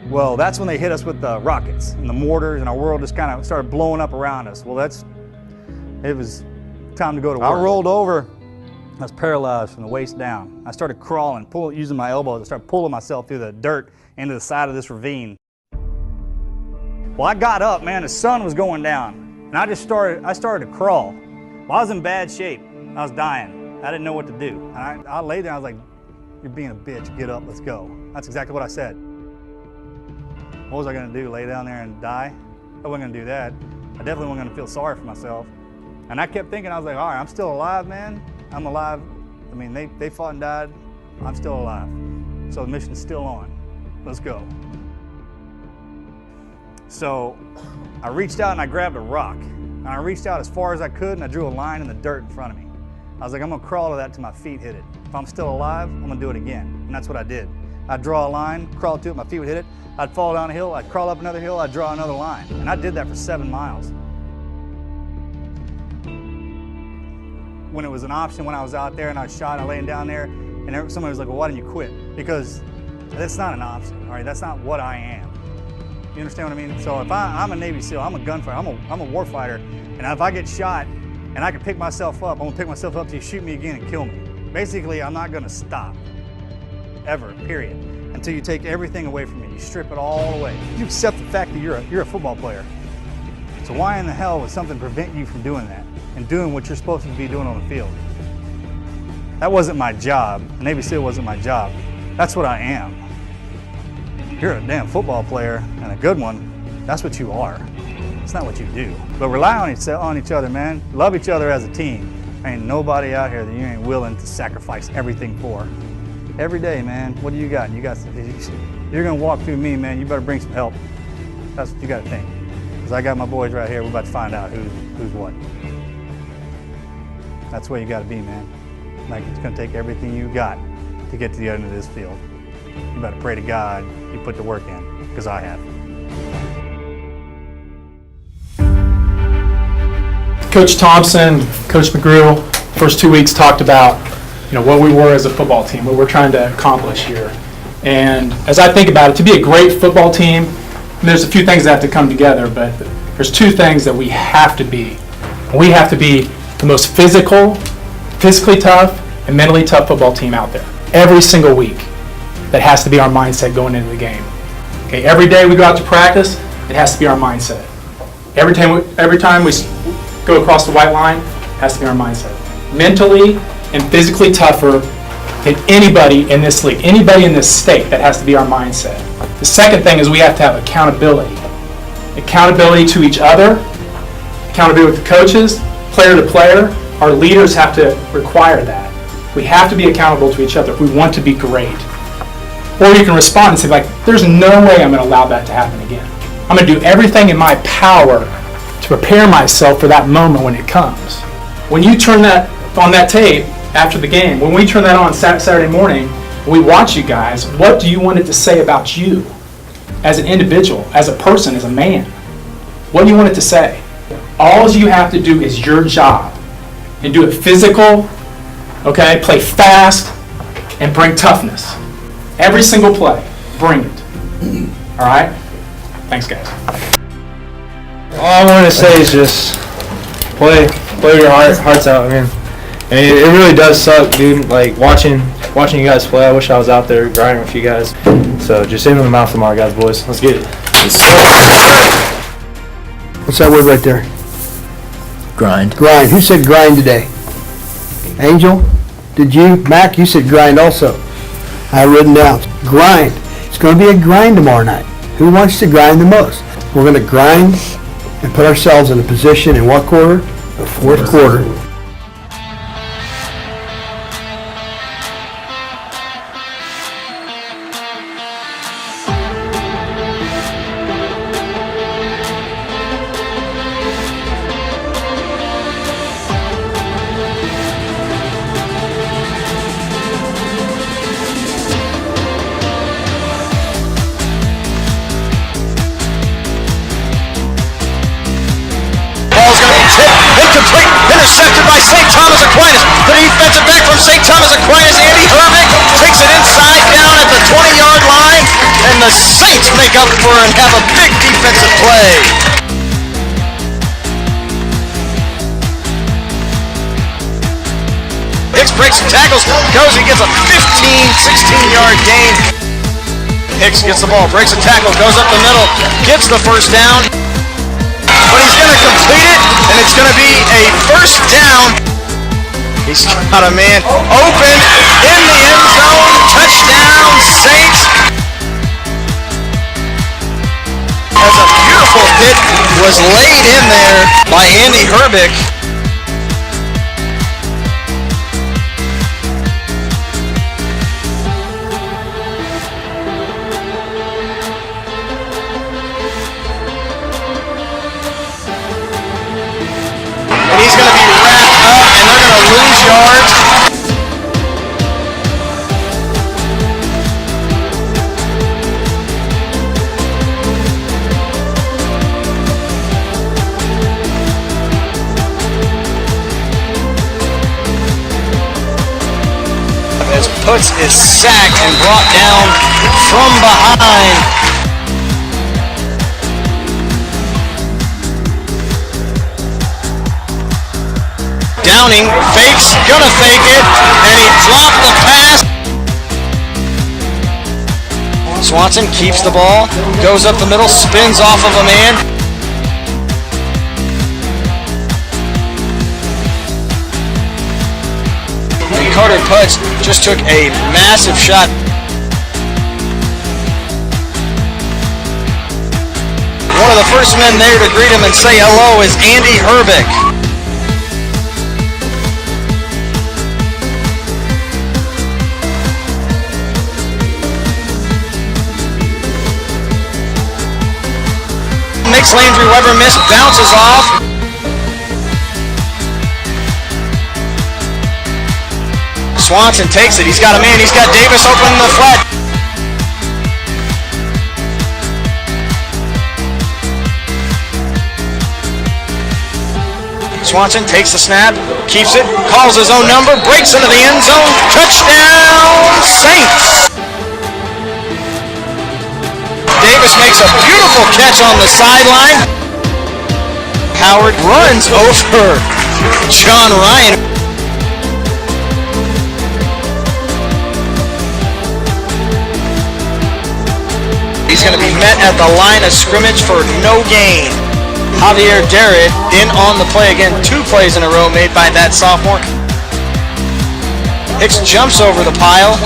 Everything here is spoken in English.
Well, that's when they hit us with the rockets and the mortars, and our world just kind of started blowing up around us. Well, it was time to go to work. I rolled over. I was paralyzed from the waist down. I started crawling, using my elbows. I started pulling myself through the dirt into the side of this ravine. Well, I got up, man. The sun was going down, and I started to crawl. Well, I was in bad shape. I was dying. I didn't know what to do. And I lay there. I was like, "You're being a bitch. Get up. Let's go." That's exactly what I said. What was I going to do? Lay down there and die? I wasn't going to do that. I definitely wasn't going to feel sorry for myself. And I kept thinking, I was like, all right, I'm still alive, man. I'm alive. I mean, they fought and died. I'm still alive. So the mission's still on. Let's go. So I reached out and I grabbed a rock. And I reached out as far as I could and I drew a line in the dirt in front of me. I was like, I'm going to crawl to that till my feet hit it. If I'm still alive, I'm going to do it again. And that's what I did. I'd draw a line, crawl to it, my feet would hit it. I'd fall down a hill, I'd crawl up another hill, I'd draw another line. And I did that for 7 miles. When it was an option, when I was out there and I was shot, I laying down there, and somebody was like, well, why didn't you quit? Because that's not an option, all right? That's not what I am. You understand what I mean? So if I'm a Navy SEAL, I'm a gunfighter, I'm a warfighter, and if I get shot and I can pick myself up, I'm gonna pick myself up till you shoot me again and kill me. Basically, I'm not gonna stop, ever, period, until you take everything away from me. You strip it all away. You accept the fact that you're a football player. So why in the hell would something prevent you from doing that and doing what you're supposed to be doing on the field? That wasn't my job. A Navy SEAL wasn't my job. That's what I am. You're a damn football player and a good one. That's what you are. It's not what you do. But rely on each other, man. Love each other as a team. Ain't nobody out here that you ain't willing to sacrifice everything for. Every day, man. What do you got? You're gonna walk through me, man. You better bring some help. That's what you gotta think. Because I got my boys right here. We're about to find out who's what. That's where you gotta be, man. Like, it's gonna take everything you got to get to the end of this field. You better pray to God you put the work in, because I have. Coach Thompson, Coach McGrew, first 2 weeks talked about, what we were as a football team, what we're trying to accomplish here. And as I think about it, to be a great football team, there's a few things that have to come together, but there's two things that we have to be. We have to be the most physically tough, and mentally tough football team out there. Every single week, that has to be our mindset going into the game. Okay, every day we go out to practice, it has to be our mindset. Every time we go across the white line, it has to be our mindset. Mentally and physically tougher than anybody in this league, anybody in this state, that has to be our mindset. The second thing is we have to have accountability. Accountability to each other, accountability with the coaches, player to player. Our leaders have to require that. We have to be accountable to each other if we want to be great. Or you can respond and say, like, there's no way I'm going to allow that to happen again. I'm going to do everything in my power to prepare myself for that moment when it comes. When you turn that on that tape after the game, when we turn that on Saturday morning, we watch you guys, what do you want it to say about you as an individual, as a person, as a man? What do you want it to say? All you have to do is your job, and do it physical, okay? Play fast and bring toughness. Every single play, bring it. All right? Thanks, guys. All I want to say is just play your hearts out, man. I mean, it really does suck, dude. Like watching you guys play. I wish I was out there grinding with you guys. So just aim in the mouth tomorrow, guys, boys. Let's get it. What's that word right there? Grind. Grind. Who said grind today? Angel? Did you? Mac, you said grind also. I written down. Grind. It's going to be a grind tomorrow night. Who wants to grind the most? We're going to grind and put ourselves in a position in what quarter? The fourth quarter. Incomplete, intercepted by St. Thomas Aquinas. The defensive back from St. Thomas Aquinas, Andy Hervick, takes it inside down at the 20-yard line. and the Saints make up for it and have a big defensive play. Hicks breaks some tackles, goes, he gets a 16-yard gain. Hicks gets the ball, breaks a tackle, goes up the middle, gets the first down, but he's going to complete it, and it's going to be a first down. He's got a man open in the end zone, touchdown Saints. As a beautiful hit was laid in there by Andy Herbick. He's going to be wrapped up, and they're going to lose yards. As Putz is sacked and brought down from behind. Downing fakes, gonna fake it, and he dropped the pass. Swanson keeps the ball, goes up the middle, spins off of a man. And Carter Putz just took a massive shot. One of the first men there to greet him and say hello is Andy Herbick. Makes Landry Weber miss, bounces off. Swanson takes it, he's got a man, he's got Davis open in the flat. Swanson takes the snap, keeps it, calls his own number, breaks into the end zone, touchdown Saints! Davis makes a beautiful catch on the sideline. Howard runs over John Ryan. He's going to be met at the line of scrimmage for no gain. Javier Darrett in on the play again. 2 plays in a row made by that sophomore. Hicks jumps over the pile.